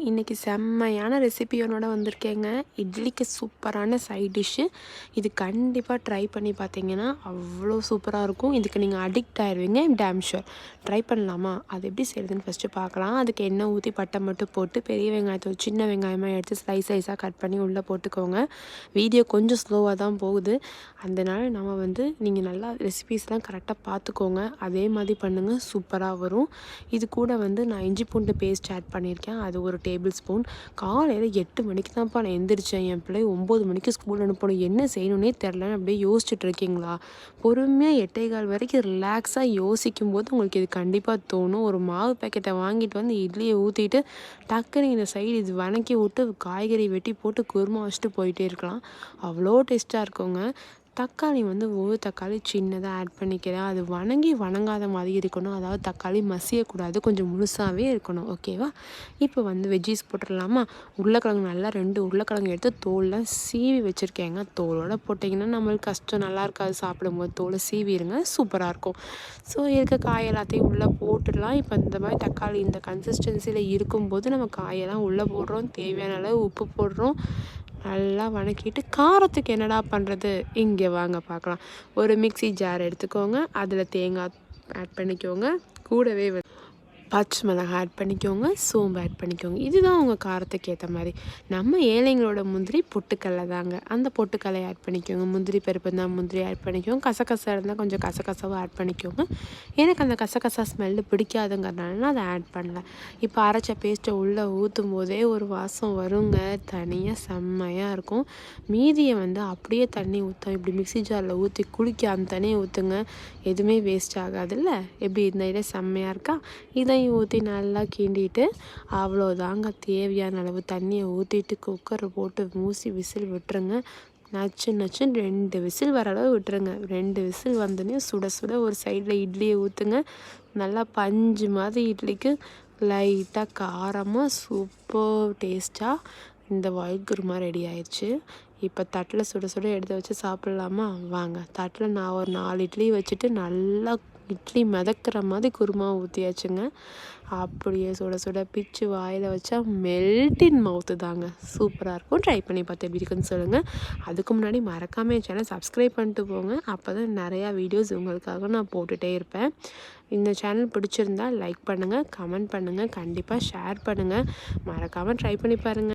இன்றைக்கி செம்மையான ரெசிபியோட வந்திருக்கேங்க. இட்லிக்கு சூப்பரான சைட் டிஷ்ஷு. இது கண்டிப்பாக ட்ரை பண்ணி பார்த்தீங்கன்னா அவ்வளோ சூப்பராக இருக்கும். இதுக்கு நீங்கள் அடிக்ட் ஆயிடுவீங்க, டேம் ஷூர். ட்ரை பண்ணலாமா? அது எப்படி செய்கிறதுன்னு ஃபஸ்ட்டு பார்க்கலாம். அதுக்கு எண்ணெய் ஊற்றி பட்டை மட்டும் போட்டு பெரிய வெங்காயத்தை ஒரு சின்ன வெங்காயமாக எடுத்து ஸ்லைஸாக கட் பண்ணி உள்ளே போட்டுக்கோங்க. வீடியோ கொஞ்சம் ஸ்லோவாக தான் போகுது, அதனால் நீங்கள் நல்லா ரெசிபீஸ்லாம் கரெக்டாக பார்த்துக்கோங்க. அதே மாதிரி பண்ணுங்கள், சூப்பராக வரும். இது கூட நான் இஞ்சி பூண்டு பேஸ்ட் ஆட் பண்ணியிருக்கேன். அது ஒரு டேபிள் ஸ்பூன். காலையில் 8 மணிக்கு தான்ப்பா நான் எந்திரிச்சேன். என் பிள்ளை 9 மணிக்கு ஸ்கூல் அனுப்பணும், என்ன செய்யணுன்னே தெரிலன்னு அப்படியே யோசிச்சுட்டு இருக்கீங்களா? பொறுமையாக 8:15 வரைக்கும் ரிலாக்ஸாக யோசிக்கும் போது உங்களுக்கு இது கண்டிப்பாக தோணும். ஒரு மாவு பேக்கெட்டை வாங்கிட்டு வந்து இட்லியை ஊற்றிட்டு டக்குன்னு இந்த சைடு இது வணக்கி விட்டு காய்கறி வெட்டி போட்டு குருமா வச்சுட்டு போயிட்டே இருக்கலாம். அவ்வளோ டேஸ்ட்டாக இருக்குங்க. தக்காளி ஒரு தக்காளி சின்னதாக ஆட் பண்ணிக்கிறேன். அது வணங்காத மாதிரி இருக்கணும். அதாவது தக்காளி மசியக்கூடாது, கொஞ்சம் முழுசாகவே இருக்கணும். ஓகேவா? இப்போ வெஜ்ஜீஸ் போட்டுடலாமா? உருளைக்கிழங்கு நல்லா 2 உருளைக்கிழங்கு எடுத்து தோல்லாம் சீவி வச்சுருக்கேங்க. தோலோடு போட்டிங்கன்னா நம்மளுக்கு கஷ்டம், நல்லா இருக்காது சாப்பிடும்போது. தோலை சீவிடுங்க, சூப்பராக இருக்கும். ஸோ இருக்க காய் எல்லாத்தையும் உள்ளே போட்டுடலாம். இப்போ இந்த மாதிரி தக்காளி இந்த கன்சிஸ்டன்சியில் இருக்கும்போது நம்ம காயெல்லாம் உள்ளே போடுறோம், தேவையான அளவு உப்பு போடுறோம், நல்லா வணக்கிட்டு காரத்துக்கு என்னடா பண்ணுறது, இங்கே வாங்க பார்க்கலாம். ஒரு மிக்ஸி ஜார் எடுத்துக்கோங்க, அதில் தேங்காய் ஆட் பண்ணிக்கோங்க, கூடவே பச்சை மிளகாய் ஆட் பண்ணிக்கோங்க, சோம்பு ஆட் பண்ணிக்கோங்க. இதுதான் உங்கள் காரத்துக்கு ஏற்ற மாதிரி. நம்ம ஏழைங்களோட முந்திரி பொட்டுக்கடலை தாங்க, அந்த பொட்டுக்கடலை ஆட் பண்ணிக்கோங்க. முந்திரி பருப்பு இருந்தால் முந்திரி ஆட் பண்ணிக்கோங்க, கசகசா இருந்தால் கொஞ்சம் கசகசாவும் ஆட் பண்ணிக்கோங்க. எனக்கு அந்த கசகசா ஸ்மெல்லு பிடிக்காதுங்கிறதுனால நான் அதை ஆட் பண்ணல. இப்போ அரைச்ச பேஸ்ட்டை உள்ளே ஊற்றும் போதே ஒரு வாசம் வருங்க, தனியாக செம்மையாக இருக்கும். மீதியை அப்படியே தண்ணி ஊற்றும், இப்படி மிக்ஸி ஜாரில் ஊற்றி குளிக்க அந்த தண்ணியை ஊற்றுங்க, எதுவுமே வேஸ்ட் ஆகாதுல்ல. எப்படி இந்த இதை செம்மையாக இருக்கா? இதை ஊற்றி நல்லா கிண்டிட்டு அவ்வளோதாங்க. தேவையான அளவு தண்ணியை ஊற்றிட்டு குக்கரை போட்டு விசில் விட்டுருங்க. நச்சுன்னு 2 விசில் வர அளவு விட்டுருங்க. 2 விசில் வந்தோடனே சுட சுட ஒரு சைடில் இட்லியை ஊற்றுங்க. நல்லா பஞ்சு மாதிரி இட்லிக்கு லைட்டாக காரமாக சூப்பர் டேஸ்ட்டாக இந்த ஒயிட் குருமா ரெடி ஆயிடுச்சு. இப்போ தட்டில் சுட சுட எடுத்து வச்சு சாப்பிட்லாமா? வாங்க. தட்டில் நான் ஒரு 4 இட்லி வச்சுட்டு நல்லா இட்லி மிதக்கிற மாதிரி குருமா ஊற்றியாச்சுங்க. அப்படியே சுட சுட பிச்சு வாயில் வச்சா மெல்டின் மவுத்து தாங்க, சூப்பராக இருக்கும். ட்ரை பண்ணி பார்த்து எப்படி இருக்குன்னு சொல்லுங்கள். அதுக்கு முன்னாடி மறக்காமல் என் சேனல் சப்ஸ்கிரைப் பண்ணிட்டு போங்க, அப்போ தான் நிறையா வீடியோஸ் உங்களுக்காக நான் போட்டுகிட்டே இருப்பேன். இந்த சேனல் பிடிச்சிருந்தால் லைக் பண்ணுங்கள், கமெண்ட் பண்ணுங்கள், கண்டிப்பாக ஷேர் பண்ணுங்கள். மறக்காமல் ட்ரை பண்ணி பாருங்கள்.